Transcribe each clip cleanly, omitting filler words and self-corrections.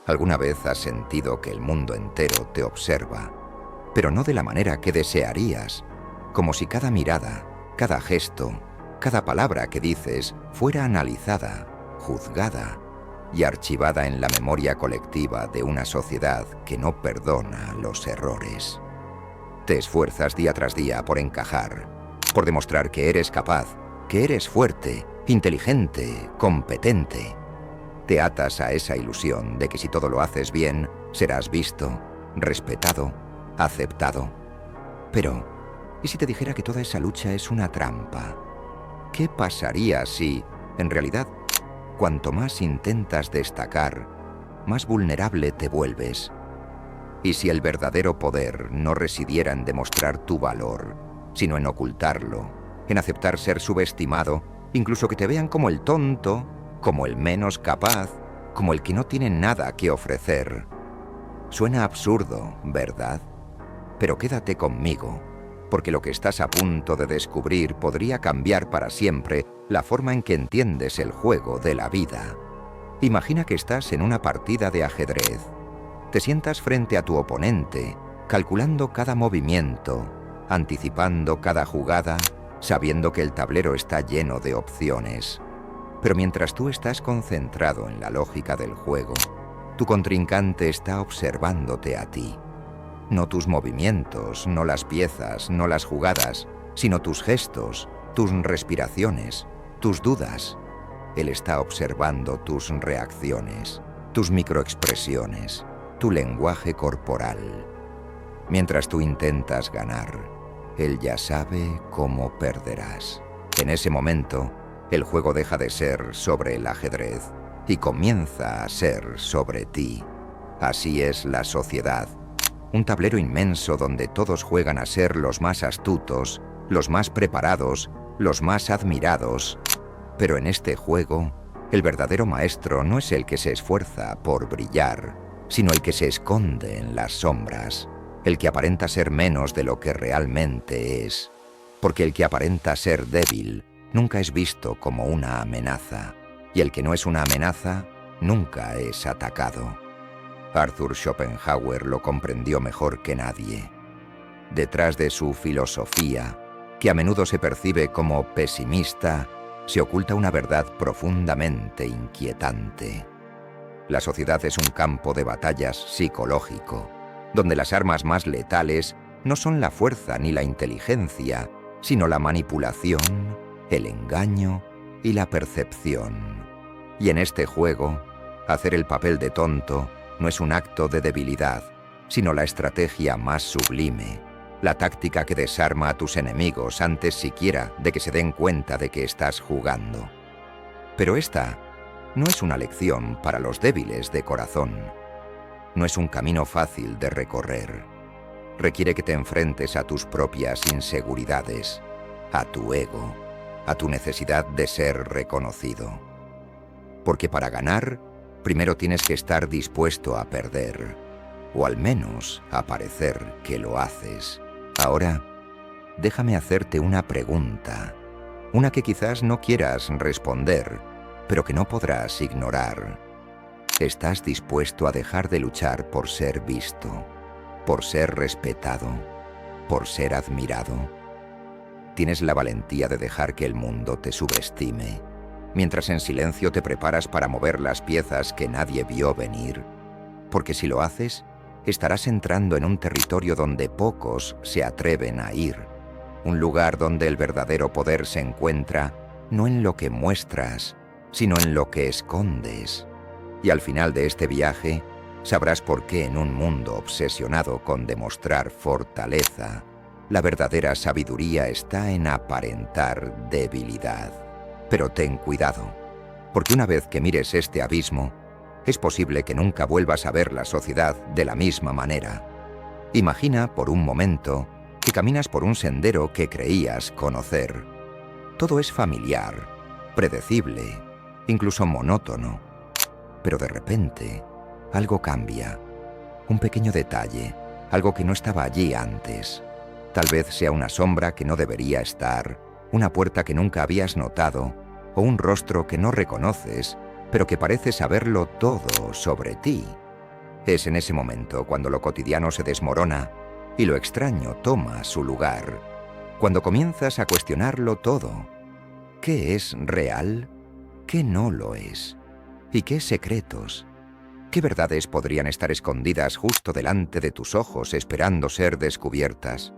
¿Alguna vez has sentido que el mundo entero te observa, pero no de la manera que desearías, como si cada mirada, cada gesto, cada palabra que dices fuera analizada, juzgada y archivada en la memoria colectiva de una sociedad que no perdona los errores? Te esfuerzas día tras día por encajar, por demostrar que eres capaz, que eres fuerte, inteligente, competente. Te atas a esa ilusión de que si todo lo haces bien, serás visto, respetado, aceptado. Pero, ¿y si te dijera que toda esa lucha es una trampa? ¿Qué pasaría si, en realidad, cuanto más intentas destacar, más vulnerable te vuelves? ¿Y si el verdadero poder no residiera en demostrar tu valor, sino en ocultarlo, en aceptar ser subestimado, incluso que te vean como el tonto, como el menos capaz, como el que no tiene nada que ofrecer? Suena absurdo, ¿verdad? Pero quédate conmigo, porque lo que estás a punto de descubrir podría cambiar para siempre la forma en que entiendes el juego de la vida. Imagina que estás en una partida de ajedrez. Te sientas frente a tu oponente, calculando cada movimiento, anticipando cada jugada, sabiendo que el tablero está lleno de opciones. Pero mientras tú estás concentrado en la lógica del juego, tu contrincante está observándote a ti. No tus movimientos, no las piezas, no las jugadas, sino tus gestos, tus respiraciones, tus dudas. Él está observando tus reacciones, tus microexpresiones, tu lenguaje corporal. Mientras tú intentas ganar, él ya sabe cómo perderás. En ese momento, el juego deja de ser sobre el ajedrez y comienza a ser sobre ti. Así es la sociedad. Un tablero inmenso donde todos juegan a ser los más astutos, los más preparados, los más admirados. Pero en este juego, el verdadero maestro no es el que se esfuerza por brillar, sino el que se esconde en las sombras, el que aparenta ser menos de lo que realmente es. Porque el que aparenta ser débil nunca es visto como una amenaza, y el que no es una amenaza nunca es atacado. Arthur Schopenhauer lo comprendió mejor que nadie. Detrás de su filosofía, que a menudo se percibe como pesimista, se oculta una verdad profundamente inquietante. La sociedad es un campo de batallas psicológico, donde las armas más letales no son la fuerza ni la inteligencia, sino la manipulación, el engaño y la percepción. Y en este juego, hacer el papel de tonto no es un acto de debilidad, sino la estrategia más sublime, la táctica que desarma a tus enemigos antes siquiera de que se den cuenta de que estás jugando. Pero esta no es una lección para los débiles de corazón. No es un camino fácil de recorrer. Requiere que te enfrentes a tus propias inseguridades, a tu ego, a tu necesidad de ser reconocido. Porque para ganar, primero tienes que estar dispuesto a perder, o al menos a parecer que lo haces. Ahora, déjame hacerte una pregunta, una que quizás no quieras responder, pero que no podrás ignorar. ¿Estás dispuesto a dejar de luchar por ser visto, por ser respetado, por ser admirado? ¿Tienes la valentía de dejar que el mundo te subestime, mientras en silencio te preparas para mover las piezas que nadie vio venir? Porque si lo haces, estarás entrando en un territorio donde pocos se atreven a ir, un lugar donde el verdadero poder se encuentra no en lo que muestras, sino en lo que escondes. Y al final de este viaje, sabrás por qué en un mundo obsesionado con demostrar fortaleza, la verdadera sabiduría está en aparentar debilidad. Pero ten cuidado, porque una vez que mires este abismo, es posible que nunca vuelvas a ver la sociedad de la misma manera. Imagina por un momento que caminas por un sendero que creías conocer. Todo es familiar, predecible, incluso monótono. Pero de repente, algo cambia. Un pequeño detalle, algo que no estaba allí antes. Tal vez sea una sombra que no debería estar, una puerta que nunca habías notado, o un rostro que no reconoces, pero que parece saberlo todo sobre ti. Es en ese momento cuando lo cotidiano se desmorona y lo extraño toma su lugar, cuando comienzas a cuestionarlo todo. ¿Qué es real? ¿Qué no lo es? ¿Y qué secretos? ¿Qué verdades podrían estar escondidas justo delante de tus ojos esperando ser descubiertas?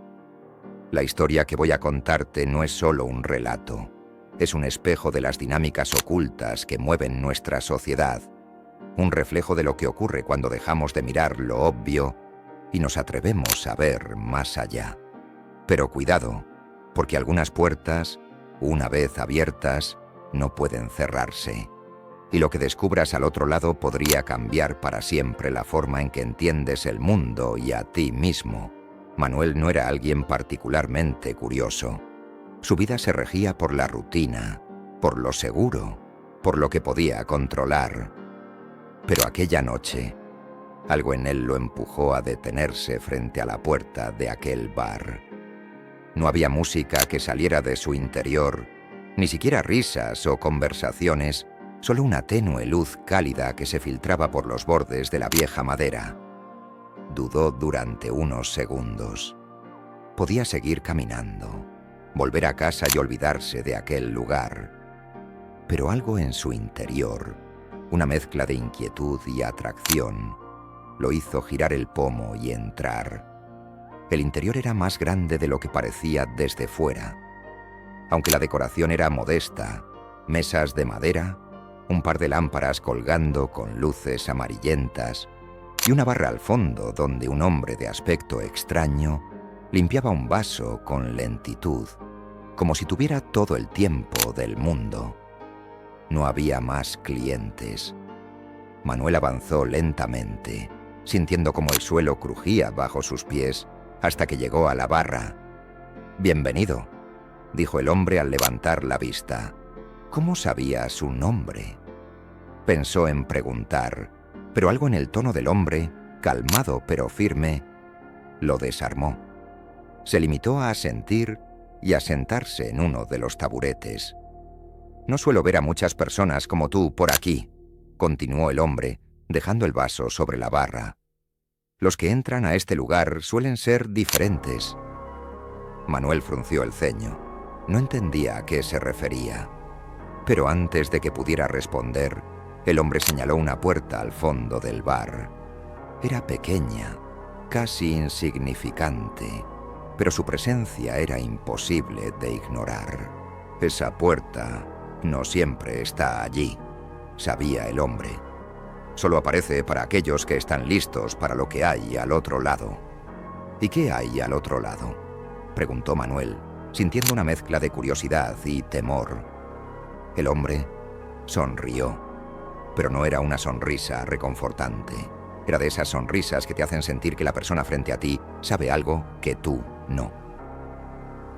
La historia que voy a contarte no es solo un relato, es un espejo de las dinámicas ocultas que mueven nuestra sociedad, un reflejo de lo que ocurre cuando dejamos de mirar lo obvio y nos atrevemos a ver más allá. Pero cuidado, porque algunas puertas, una vez abiertas, no pueden cerrarse. Y lo que descubras al otro lado podría cambiar para siempre la forma en que entiendes el mundo y a ti mismo. Manuel no era alguien particularmente curioso. Su vida se regía por la rutina, por lo seguro, por lo que podía controlar. Pero aquella noche, algo en él lo empujó a detenerse frente a la puerta de aquel bar. No había música que saliera de su interior, ni siquiera risas o conversaciones, solo una tenue luz cálida que se filtraba por los bordes de la vieja madera. Dudó durante unos segundos. Podía seguir caminando, volver a casa y olvidarse de aquel lugar. Pero algo en su interior, una mezcla de inquietud y atracción, lo hizo girar el pomo y entrar. El interior era más grande de lo que parecía desde fuera. Aunque la decoración era modesta, mesas de madera, un par de lámparas colgando con luces amarillentas y una barra al fondo donde un hombre de aspecto extraño limpiaba un vaso con lentitud, como si tuviera todo el tiempo del mundo. No había más clientes. Manuel avanzó lentamente, sintiendo como el suelo crujía bajo sus pies, hasta que llegó a la barra. «Bienvenido», dijo el hombre al levantar la vista. ¿Cómo sabía su nombre? Pensó en preguntar, pero algo en el tono del hombre, calmado pero firme, lo desarmó. Se limitó a asentir y a sentarse en uno de los taburetes. «No suelo ver a muchas personas como tú por aquí», continuó el hombre, dejando el vaso sobre la barra. «Los que entran a este lugar suelen ser diferentes». Manuel frunció el ceño. No entendía a qué se refería. Pero antes de que pudiera responder, el hombre señaló una puerta al fondo del bar. Era pequeña, casi insignificante, pero su presencia era imposible de ignorar. Esa puerta no siempre está allí, sabía el hombre. Solo aparece para aquellos que están listos para lo que hay al otro lado. ¿Y qué hay al otro lado?, preguntó Manuel, sintiendo una mezcla de curiosidad y temor. El hombre sonrió, pero no era una sonrisa reconfortante. Era de esas sonrisas que te hacen sentir que la persona frente a ti sabe algo que tú no.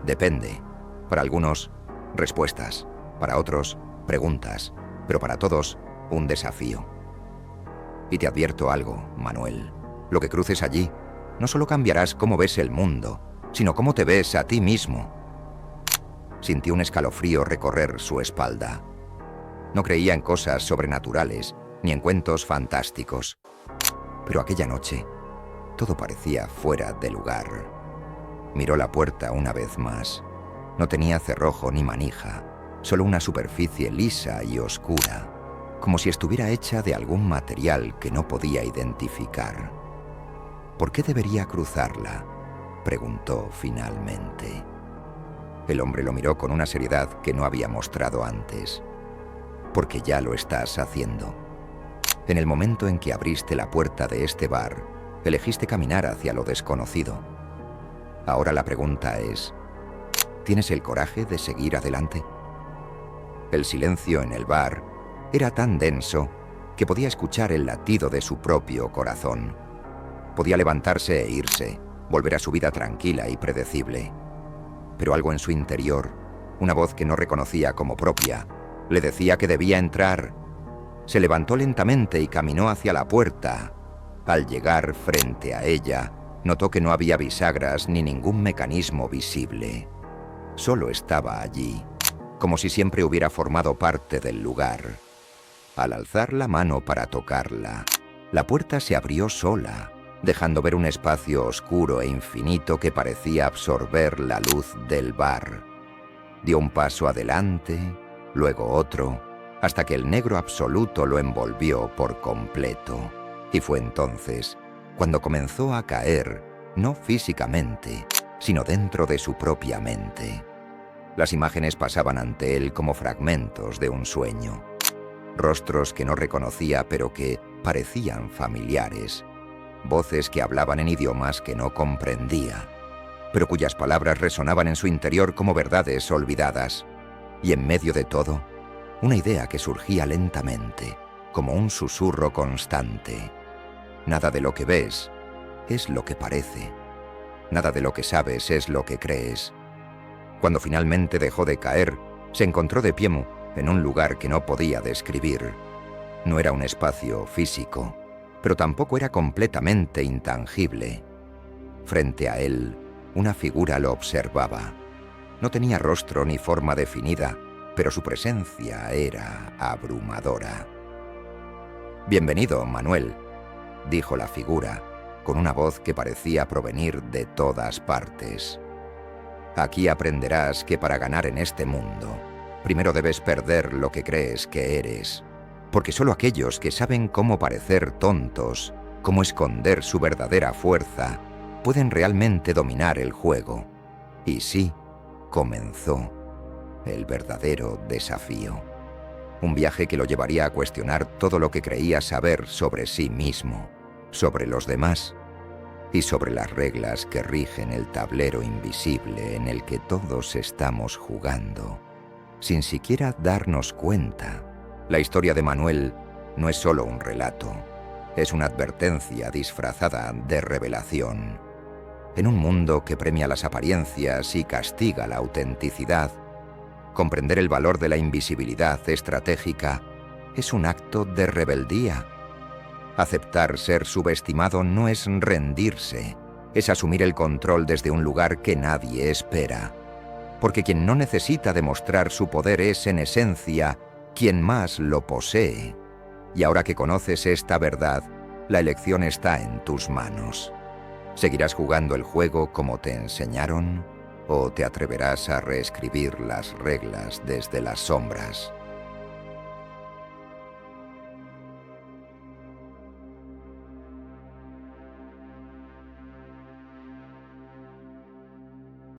Depende. Para algunos, respuestas. Para otros, preguntas. Pero para todos, un desafío. Y te advierto algo, Manuel. Lo que cruces allí, no solo cambiarás cómo ves el mundo, sino cómo te ves a ti mismo. Sintió un escalofrío recorrer su espalda. No creía en cosas sobrenaturales, ni en cuentos fantásticos. Pero aquella noche, todo parecía fuera de lugar. Miró la puerta una vez más. No tenía cerrojo ni manija, solo una superficie lisa y oscura, como si estuviera hecha de algún material que no podía identificar. ¿Por qué debería cruzarla?, preguntó finalmente. El hombre lo miró con una seriedad que no había mostrado antes. «Porque ya lo estás haciendo. En el momento en que abriste la puerta de este bar, elegiste caminar hacia lo desconocido. Ahora la pregunta es, ¿tienes el coraje de seguir adelante?» El silencio en el bar era tan denso que podía escuchar el latido de su propio corazón. Podía levantarse e irse, volver a su vida tranquila y predecible. Pero algo en su interior, una voz que no reconocía como propia, le decía que debía entrar. Se levantó lentamente y caminó hacia la puerta. Al llegar frente a ella, notó que no había bisagras ni ningún mecanismo visible. Solo estaba allí, como si siempre hubiera formado parte del lugar. Al alzar la mano para tocarla, La puerta se abrió sola, dejando ver un espacio oscuro e infinito que parecía absorber la luz del bar. Dio un paso adelante, luego otro, hasta que el negro absoluto lo envolvió por completo. Y fue entonces cuando comenzó a caer, no físicamente, sino dentro de su propia mente. Las imágenes pasaban ante él como fragmentos de un sueño. Rostros que no reconocía pero que parecían familiares. Voces que hablaban en idiomas que no comprendía, pero cuyas palabras resonaban en su interior como verdades olvidadas. Y en medio de todo, una idea que surgía lentamente, como un susurro constante. Nada de lo que ves es lo que parece. Nada de lo que sabes es lo que crees. Cuando finalmente dejó de caer, se encontró de pie en un lugar que no podía describir. No era un espacio físico, pero tampoco era completamente intangible. Frente a él, una figura lo observaba. No tenía rostro ni forma definida, pero su presencia era abrumadora. «Bienvenido, Manuel», dijo la figura, con una voz que parecía provenir de todas partes. «Aquí aprenderás que para ganar en este mundo, primero debes perder lo que crees que eres, porque solo aquellos que saben cómo parecer tontos, cómo esconder su verdadera fuerza, pueden realmente dominar el juego». Y sí, comenzó el verdadero desafío. Un viaje que lo llevaría a cuestionar todo lo que creía saber sobre sí mismo, sobre los demás y sobre las reglas que rigen el tablero invisible en el que todos estamos jugando, sin siquiera darnos cuenta. La historia de Manuel no es solo un relato, es una advertencia disfrazada de revelación. En un mundo que premia las apariencias y castiga la autenticidad, comprender el valor de la invisibilidad estratégica es un acto de rebeldía. Aceptar ser subestimado no es rendirse, es asumir el control desde un lugar que nadie espera. Porque quien no necesita demostrar su poder es, en esencia, quien más lo posee. Y ahora que conoces esta verdad, la elección está en tus manos. ¿Seguirás jugando el juego como te enseñaron? ¿O te atreverás a reescribir las reglas desde las sombras?